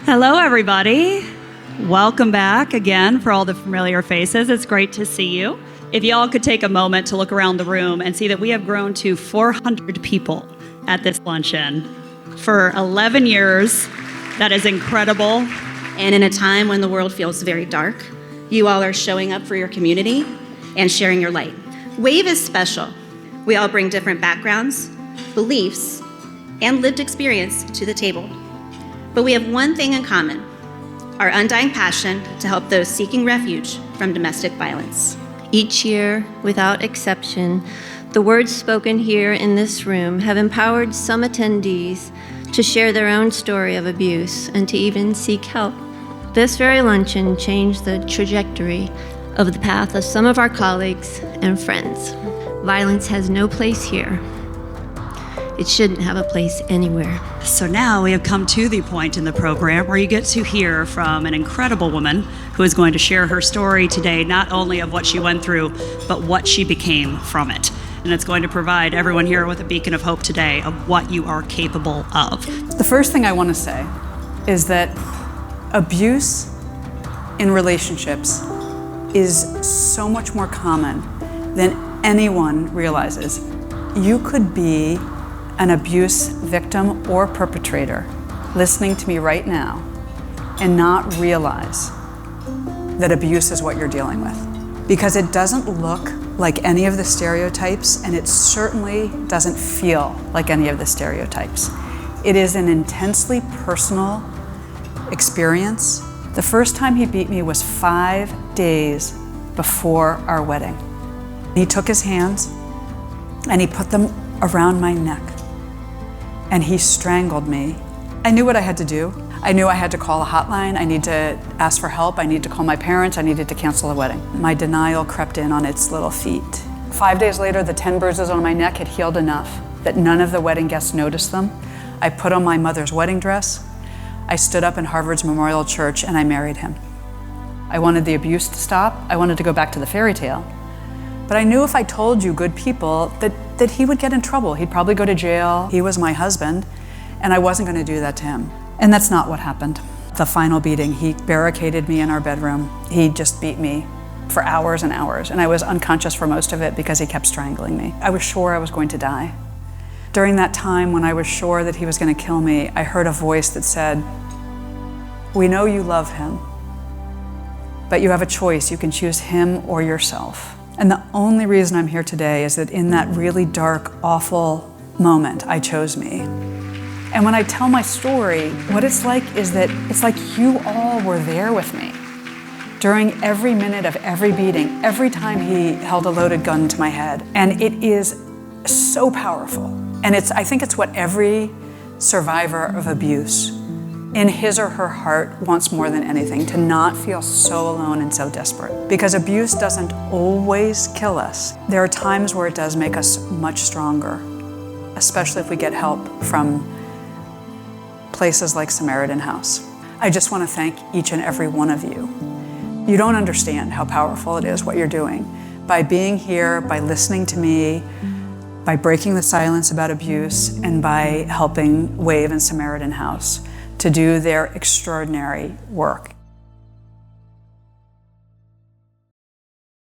Hello, everybody. Welcome back again for all the familiar faces. It's great to see you. If y'all could take a moment to look around the room and see that we have grown to 400 people at this luncheon for 11 years. That is incredible. And in a time when the world feels very dark, you all are showing up for your community and sharing your light. WAV is special. We all bring different backgrounds, beliefs, and lived experience to the table. But we have one thing in common: our undying passion to help those seeking refuge from domestic violence. Each year, without exception, the words spoken here in this room have empowered some attendees to share their own story of abuse and to even seek help. This very luncheon changed the trajectory of the path of some of our colleagues and friends. Violence has no place here. It shouldn't have a place anywhere. So now we have come to the point in the program where you get to hear from an incredible woman who is going to share her story today, not only of what she went through, but what she became from it. And it's going to provide everyone here with a beacon of hope today of what you are capable of. The first thing I want to say is that abuse in relationships is so much more common than anyone realizes. You could be an abuse victim or perpetrator listening to me right now and not realize that abuse is what you're dealing with. Because it doesn't look like any of the stereotypes, and it certainly doesn't feel like any of the stereotypes. It is an intensely personal experience. The first time he beat me was 5 days before our wedding. He took his hands and he put them around my neck and he strangled me. I knew what I had to do. I knew I had to call a hotline. I need to ask for help. I need to call my parents. I needed to cancel the wedding. My denial crept in on its little feet. 5 days later, the 10 bruises on my neck had healed enough that none of the wedding guests noticed them. I put on my mother's wedding dress. I stood up in Harvard's Memorial Church and I married him. I wanted the abuse to stop. I wanted to go back to the fairy tale. But I knew if I told you good people that he would get in trouble. He'd probably go to jail. He was my husband, and I wasn't going to do that to him. And that's not what happened. The final beating, he barricaded me in our bedroom. He just beat me for hours and hours, and I was unconscious for most of it because he kept strangling me. I was sure I was going to die. During that time when I was sure that he was going to kill me, I heard a voice that said, "We know you love him, but you have a choice. You can choose him or yourself." And the only reason I'm here today is that in that really dark, awful moment, I chose me. And when I tell my story, what it's like is that it's like you all were there with me during every minute of every beating, every time he held a loaded gun to my head. And it is so powerful. And I think it's what every survivor of abuse in his or her heart wants more than anything, to not feel so alone and so desperate. Because abuse doesn't always kill us. There are times where it does make us much stronger, especially if we get help from places like Samaritan House. I just want to thank each and every one of you. You don't understand how powerful it is what you're doing. By being here, by listening to me, by breaking the silence about abuse, and by helping WAV and Samaritan House to do their extraordinary work.